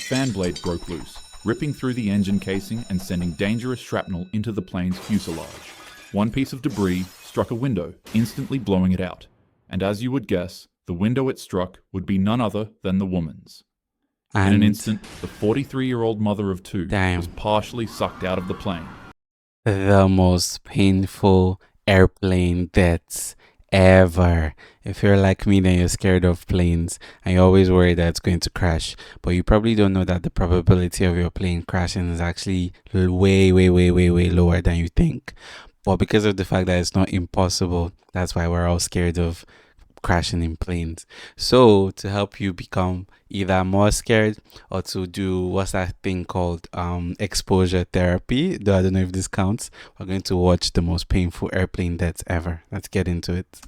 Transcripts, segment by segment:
fan blade broke loose, ripping through the engine casing and sending dangerous shrapnel into the plane's fuselage. One piece of debris struck a window, instantly blowing it out. And as you would guess, the window it struck would be none other than the woman's. In an instant, the 43-year-old mother of two was partially sucked out of the plane. The most painful airplane deaths ever. If you're like me, then you're scared of planes and you always worry that it's going to crash. But you probably don't know that the probability of your plane crashing is actually way lower than you think. But because of the fact that it's not impossible, that's why we're all scared of crashing in planes. So to help you become either more scared or to do what's that thing called exposure therapy, though I don't know if this counts, we're going to watch the most painful airplane deaths ever. Let's get into it.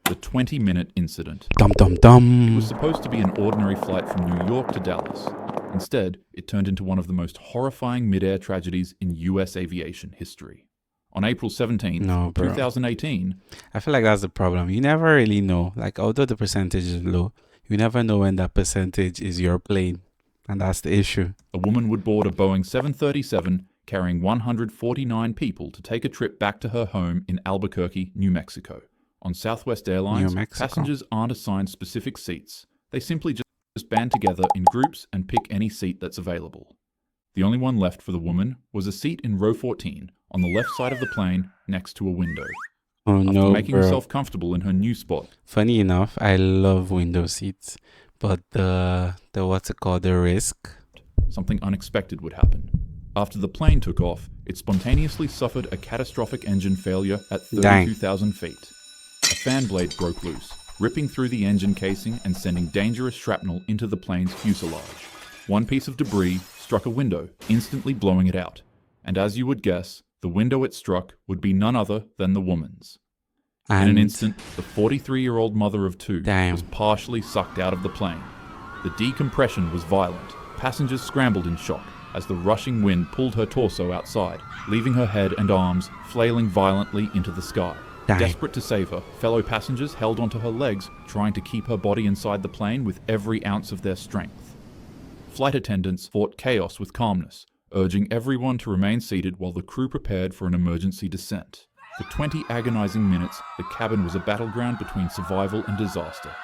The 20-minute incident. Dum dum dum. It was supposed to be an ordinary flight from New York to Dallas. Instead, it turned into one of the most horrifying mid-air tragedies in US aviation history. On April 17, 2018... I feel like that's the problem. You never really know. Like, although the percentage is low, you never know when that percentage is your plane. And that's the issue. A woman would board a Boeing 737 carrying 149 people to take a trip back to her home in Albuquerque, New Mexico. On Southwest Airlines, passengers aren't assigned specific seats. They simply just band together in groups and pick any seat that's available. The only one left for the woman was a seat in row 14, on the left side of the plane, next to a window. Oh After no, making herself comfortable in her new spot. Funny enough, I love window seats, but the what's it called, the risk? Something unexpected would happen. After the plane took off, it spontaneously suffered a catastrophic engine failure at 32,000 feet. A fan blade broke loose, ripping through the engine casing and sending dangerous shrapnel into the plane's fuselage. One piece of debris struck a window, instantly blowing it out. And as you would guess, the window it struck would be none other than the woman's. In an instant, the 43-year-old mother of two was partially sucked out of the plane. The decompression was violent. Passengers scrambled in shock as the rushing wind pulled her torso outside, leaving her head and arms flailing violently into the sky. Desperate to save her, fellow passengers held onto her legs, trying to keep her body inside the plane with every ounce of their strength. Flight attendants fought chaos with calmness, urging everyone to remain seated while the crew prepared for an emergency descent. For 20 agonizing minutes, the cabin was a battleground between survival and disaster.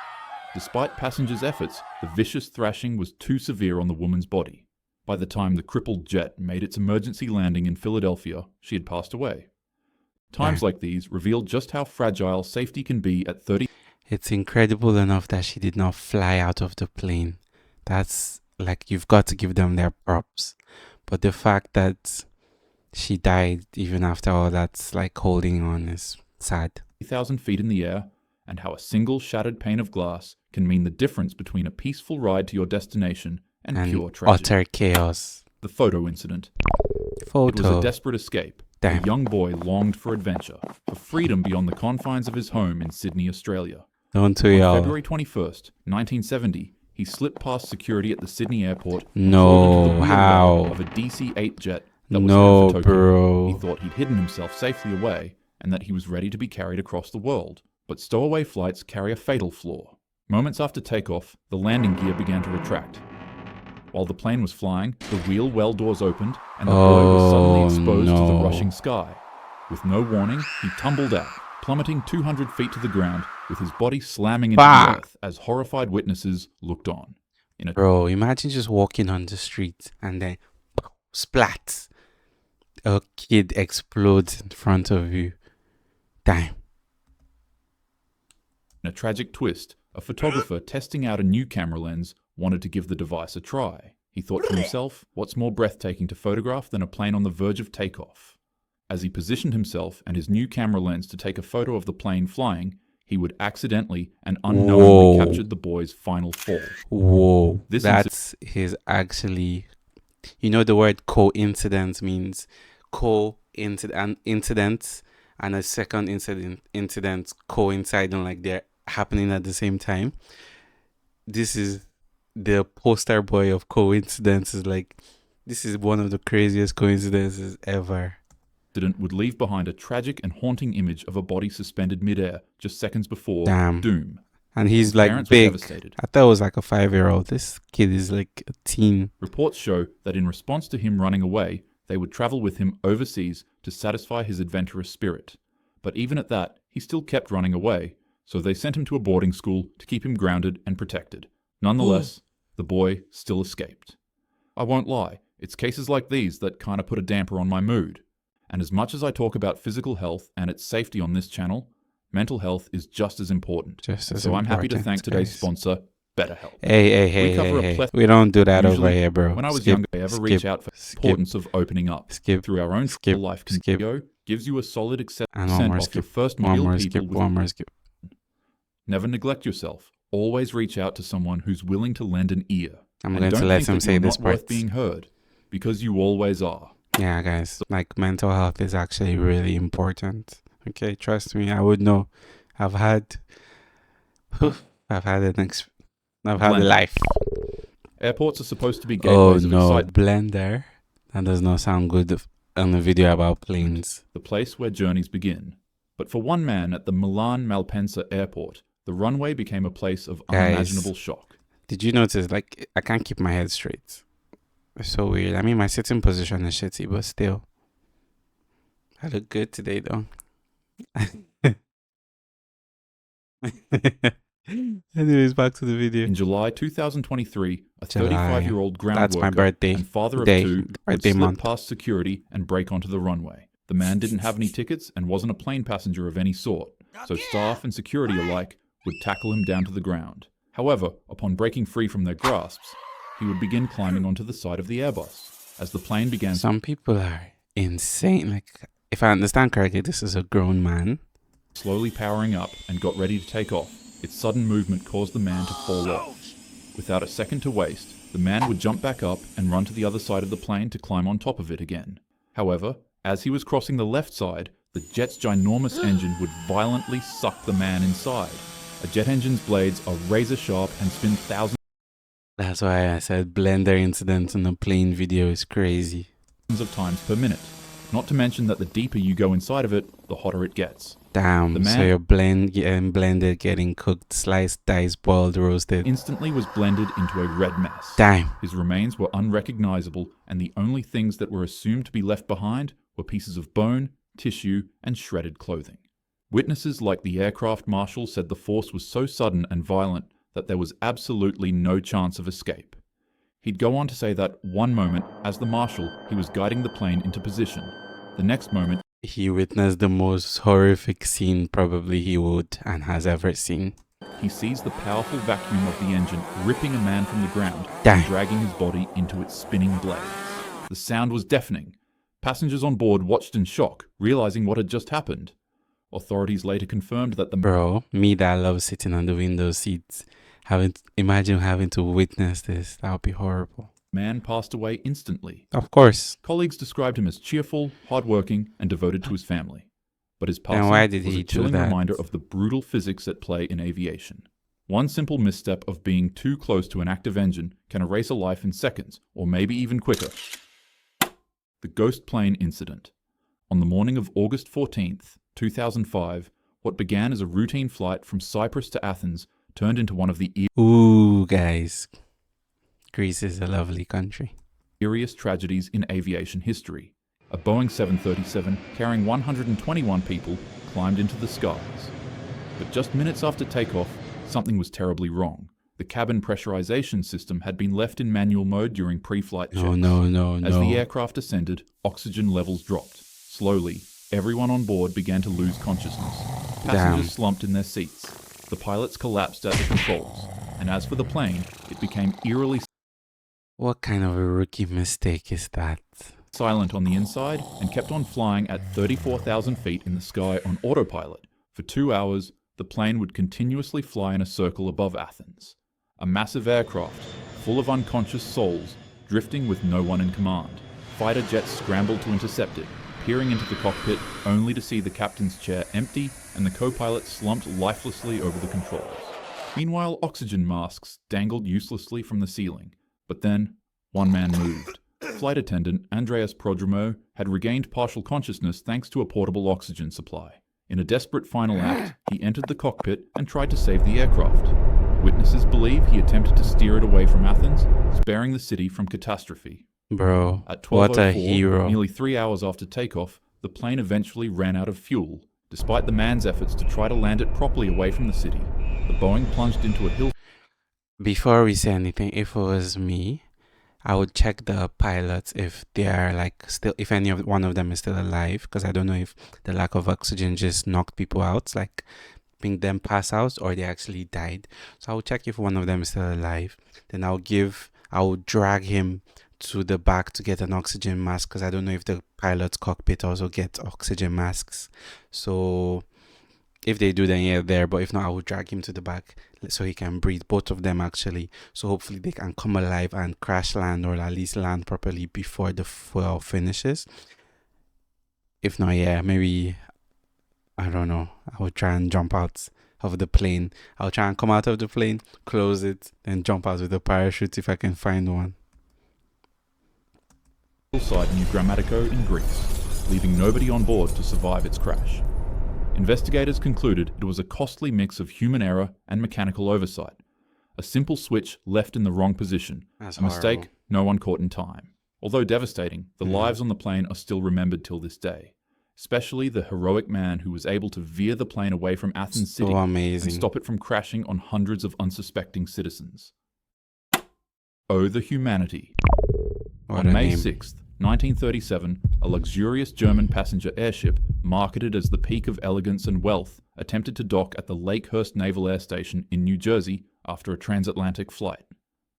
Despite passengers' efforts, the vicious thrashing was too severe on the woman's body. By the time the crippled jet made its emergency landing in Philadelphia, she had passed away. Times like these revealed just how fragile safety can be at 30. It's incredible enough that she did not fly out of the plane. That's like, you've got to give them their props. But the fact that she died even after all that's like holding on is sad. 3,000 feet in the air, and how a single shattered pane of glass can mean the difference between a peaceful ride to your destination and pure tragedy. Utter chaos. The photo incident. It was a desperate escape. A young boy longed for adventure, for freedom beyond the confines of his home in Sydney, Australia. On February 21st, 1970, he slipped past security at the Sydney airport of a DC-8 jet that was headed for Tokyo. He thought he'd hidden himself safely away and that he was ready to be carried across the world. But stowaway flights carry a fatal flaw. Moments after takeoff, the landing gear began to retract. While the plane was flying, the wheel well doors opened and the boy was suddenly exposed to the rushing sky. With no warning, he tumbled out, plummeting 200 feet to the ground, with his body slamming into the earth as horrified witnesses looked on. Bro, imagine just walking on the street and then splat, a kid explodes in front of you. Damn. In a tragic twist, a photographer testing out a new camera lens wanted to give the device a try. He thought to himself, what's more breathtaking to photograph than a plane on the verge of takeoff? As he positioned himself and his new camera lens to take a photo of the plane flying, he would accidentally and unknowingly captured the boy's final fall. Whoa, that's his actually... You know the word coincidence means incidents and a second incident coinciding, like they're happening at the same time. This is the poster boy of coincidences. Like, this is one of the craziest coincidences ever. Would leave behind a tragic and haunting image of a body suspended midair just seconds before doom. And he's His like parents were big. devastated. I thought it was like a 5-year-old. This kid is like a teen. Reports show that in response to him running away, they would travel with him overseas to satisfy his adventurous spirit. But even at that, he still kept running away, so they sent him to a boarding school to keep him grounded and protected. Nonetheless, the boy still escaped. I won't lie, it's cases like these that kind of put a damper on my mood. And as much as I talk about physical health and its safety on this channel, mental health is just as important. So I'm happy to thank today's sponsor, BetterHelp. Hey. We don't do that over here, bro. When I was younger, I ever reach out for the importance of opening up. Through our own life video, gives you a solid acceptance off your first meal. Never neglect yourself. Always reach out to someone who's willing to lend an ear. I'm going to let him say this part. Worth being heard, because you always are. Yeah, guys, like mental health is actually really important. Okay, trust me, I would know. I've had a life. Airports are supposed to be gateways of excitement. Blender. That does not sound good on a video about planes. The place where journeys begin. But for one man at the Milan Malpensa airport, the runway became a place of unimaginable shock. Did you notice, like, I can't keep my head straight? It's so weird. I mean, my sitting position is shitty, but still. I look good today, though. Anyways, back to the video. In July 2023, a 35-year-old ground That's worker my birthday and father of day, two would slip past security and break onto the runway. The man didn't have any tickets and wasn't a plane passenger of any sort, so staff and security alike would tackle him down to the ground. However, upon breaking free from their grasps, he would begin climbing onto the side of the Airbus. As the plane began... Some people are insane. Like, if I understand correctly, this is a grown man. Slowly powering up and got ready to take off, its sudden movement caused the man to fall off. Without a second to waste, the man would jump back up and run to the other side of the plane to climb on top of it again. However, as he was crossing the left side, the jet's ginormous engine would violently suck the man inside. A jet engine's blades are razor sharp and spin thousands. That's why I said blender incidents in a plane video is crazy. Of times per minute. Not to mention that the deeper you go inside of it, the hotter it gets. Damn, so you're blended, getting cooked, sliced, diced, boiled, roasted. Instantly was blended into a red mess. Damn. His remains were unrecognizable, and the only things that were assumed to be left behind were pieces of bone, tissue, and shredded clothing. Witnesses like the aircraft marshal said the force was so sudden and violent that there was absolutely no chance of escape. He'd go on to say that one moment, as the marshal, he was guiding the plane into position. The next moment, he witnessed the most horrific scene probably he would and has ever seen. He sees the powerful vacuum of the engine ripping a man from the ground and dragging his body into its spinning blades. The sound was deafening. Passengers on board watched in shock, realizing what had just happened. Authorities later confirmed that the... Bro, me that loves sitting on the window seats, imagine having to witness this. That would be horrible. Man passed away instantly. Of course. Colleagues described him as cheerful, hardworking, and devoted to his family. But his passing was a chilling reminder of the brutal physics at play in aviation. One simple misstep of being too close to an active engine can erase a life in seconds, or maybe even quicker. The ghost plane incident. On the morning of August 14th, 2005, what began as a routine flight from Cyprus to Athens turned into one of the Ooh, guys. Greece is a lovely country. Eeriest tragedies in aviation history. A Boeing 737 carrying 121 people climbed into the skies. But just minutes after takeoff, something was terribly wrong. The cabin pressurization system had been left in manual mode during pre-flight checks. No. As the aircraft ascended, oxygen levels dropped. Slowly, everyone on board began to lose consciousness. Passengers slumped in their seats. The pilots collapsed at the controls. And as for the plane, it became eerily... What kind of a rookie mistake is that? ...silent on the inside and kept on flying at 34,000 feet in the sky on autopilot. For 2 hours, the plane would continuously fly in a circle above Athens. A massive aircraft, full of unconscious souls, drifting with no one in command. Fighter jets scrambled to intercept it, peering into the cockpit only to see the captain's chair empty and the co-pilot slumped lifelessly over the controls. Meanwhile, oxygen masks dangled uselessly from the ceiling. But then, one man moved. Flight attendant Andreas Prodromo had regained partial consciousness thanks to a portable oxygen supply. In a desperate final act, he entered the cockpit and tried to save the aircraft. Witnesses believe he attempted to steer it away from Athens, sparing the city from catastrophe. Bro, At what a 12:04, hero. nearly 3 hours after takeoff, the plane eventually ran out of fuel. Despite the man's efforts to try to land it properly away from the city, the Boeing plunged into a hill. Before we say anything, if it was me, I would check the pilots if they are like still, if any of one of them is still alive, because I don't know if the lack of oxygen just knocked people out, like making them pass out, or they actually died. So I would check if one of them is still alive. Then I would drag him to the back to get an oxygen mask, because I don't know if the pilot's cockpit also gets oxygen masks. So if they do, then yeah, there. But if not, I would drag him to the back so he can breathe. Both of them actually. So hopefully they can come alive and crash land, or at least land properly before the fuel finishes. If not, yeah, maybe, I don't know, I would try and jump out of the plane. I'll try and come out of the plane, close it, then jump out with a parachute if I can find one. Hillside near Grammatico in Greece, leaving nobody on board to survive its crash. Investigators concluded it was a costly mix of human error and mechanical oversight. A simple switch left in the wrong position. That's a mistake horrible. no one caught in time. Although devastating, the lives on the plane are still remembered till this day. Especially the heroic man who was able to veer the plane away from Athens City So and amazing. stop it from crashing on hundreds of unsuspecting citizens. Oh, the humanity. What On a May name. 6th, 1937, a luxurious German passenger airship, marketed as the peak of elegance and wealth, attempted to dock at the Lakehurst Naval Air Station in New Jersey after a transatlantic flight.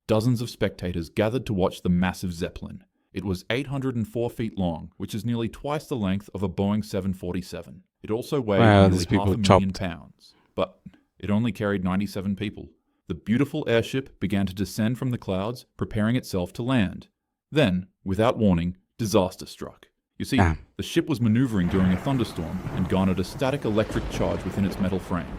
Dozens of spectators gathered to watch the massive Zeppelin. It was 804 feet long, which is nearly twice the length of a Boeing 747. It also weighed Wow, nearly these people 500,000 chopped. pounds, but it only carried 97 people. The beautiful airship began to descend from the clouds, preparing itself to land. Then, without warning, disaster struck. You see, Damn. the ship was maneuvering during a thunderstorm and garnered a static electric charge within its metal frame.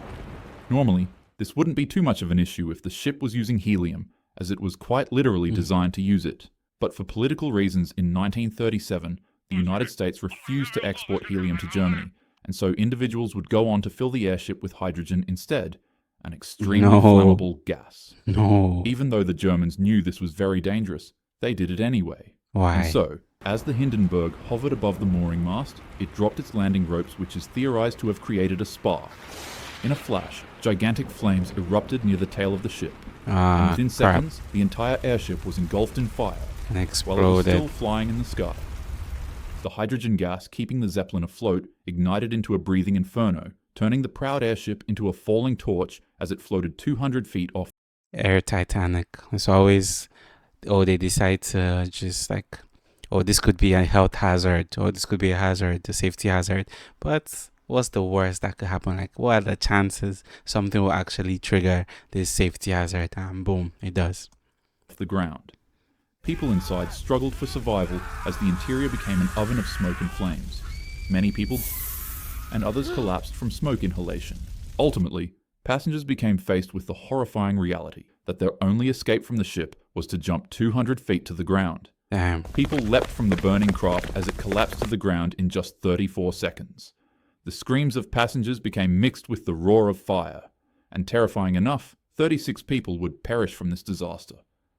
Normally, this wouldn't be too much of an issue if the ship was using helium, as it was quite literally designed to use it. But for political reasons in 1937, the United States refused to export helium to Germany, and so individuals would go on to fill the airship with hydrogen instead, an extremely No. flammable gas. No. Even though the Germans knew this was very dangerous, they did it anyway. Why? And so, as the Hindenburg hovered above the mooring mast, it dropped its landing ropes, which is theorized to have created a spark. In a flash, gigantic flames erupted near the tail of the ship, and within crap. seconds, the entire airship was engulfed in fire, And while it was still exploded. flying in the sky. The hydrogen gas keeping the Zeppelin afloat ignited into a breathing inferno, turning the proud airship into a falling torch as it floated 200 feet off. Air Titanic. It's always, oh, they decide to just like, oh, this could be a health hazard, or this could be a hazard, a safety hazard. But what's the worst that could happen? Like, what are the chances something will actually trigger this safety hazard? And boom, it does. The ground. People inside struggled for survival as the interior became an oven of smoke and flames. Many people and others collapsed from smoke inhalation. Ultimately, passengers became faced with the horrifying reality that their only escape from the ship was to jump 200 feet to the ground. Damn. People leapt from the burning craft as it collapsed to the ground in just 34 seconds. The screams of passengers became mixed with the roar of fire, and terrifying enough, 36 people would perish from this disaster.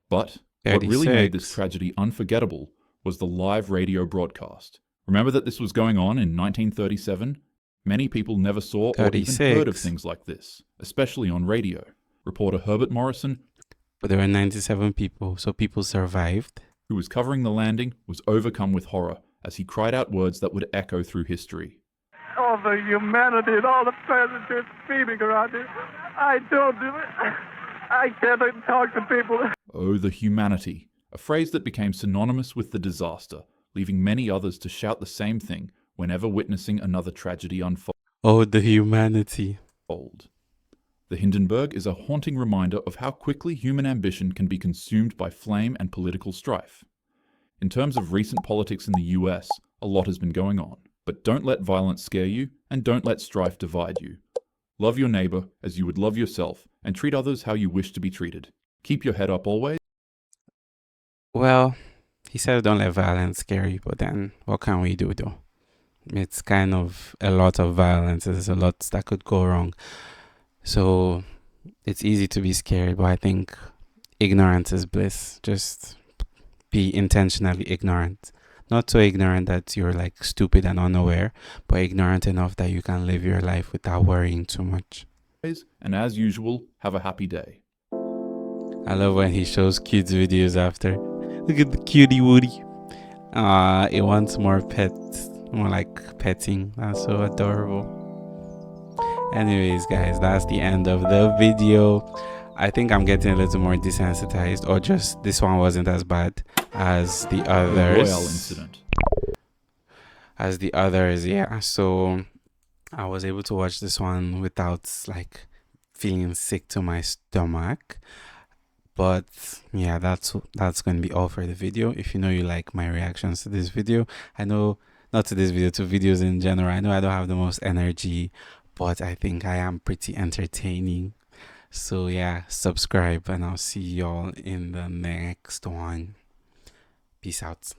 But what really made this 36. tragedy unforgettable was the live radio broadcast. Remember that this was going on in 1937? Many people never saw or even heard of 36. things like this, especially on radio. Reporter Herbert Morrison, But there were 97 people, so people survived. who was covering the landing, was overcome with horror as he cried out words that would echo through history. All the humanity and all the passengers screaming around it. I don't do it. I can't talk to people. Oh, the humanity, a phrase that became synonymous with the disaster, leaving many others to shout the same thing whenever witnessing another tragedy unfold. Oh, the humanity. The Hindenburg is a haunting reminder of how quickly human ambition can be consumed by flame and political strife. In terms of recent politics in the US, a lot has been going on. But don't let violence scare you, and don't let strife divide you. Love your neighbor as you would love yourself, and treat others how you wish to be treated. Keep your head up always. Well, he said don't let violence scare you, but then what can we do though? It's kind of a lot of violence. There's a lot that could go wrong. So it's easy to be scared, but I think ignorance is bliss. Just be intentionally ignorant. Not so ignorant that you're like stupid and unaware, but ignorant enough that you can live your life without worrying too much. And as usual, have a happy day. I love when he shows kids videos after. Look at the cutie Woody. It wants more pets, more like petting. That's so adorable. Anyways, guys, that's the end of the video. I think I'm getting a little more desensitized, or just this one wasn't as bad as the others. Royal incident. As the others, yeah. So I was able to watch this one without like feeling sick to my stomach. But yeah, that's going to be all for the video. If you know you like my reactions to this video, I know, not to this video, to videos in general, I know I don't have the most energy, but I think I am pretty entertaining. So yeah, subscribe and I'll see y'all in the next one. Peace out.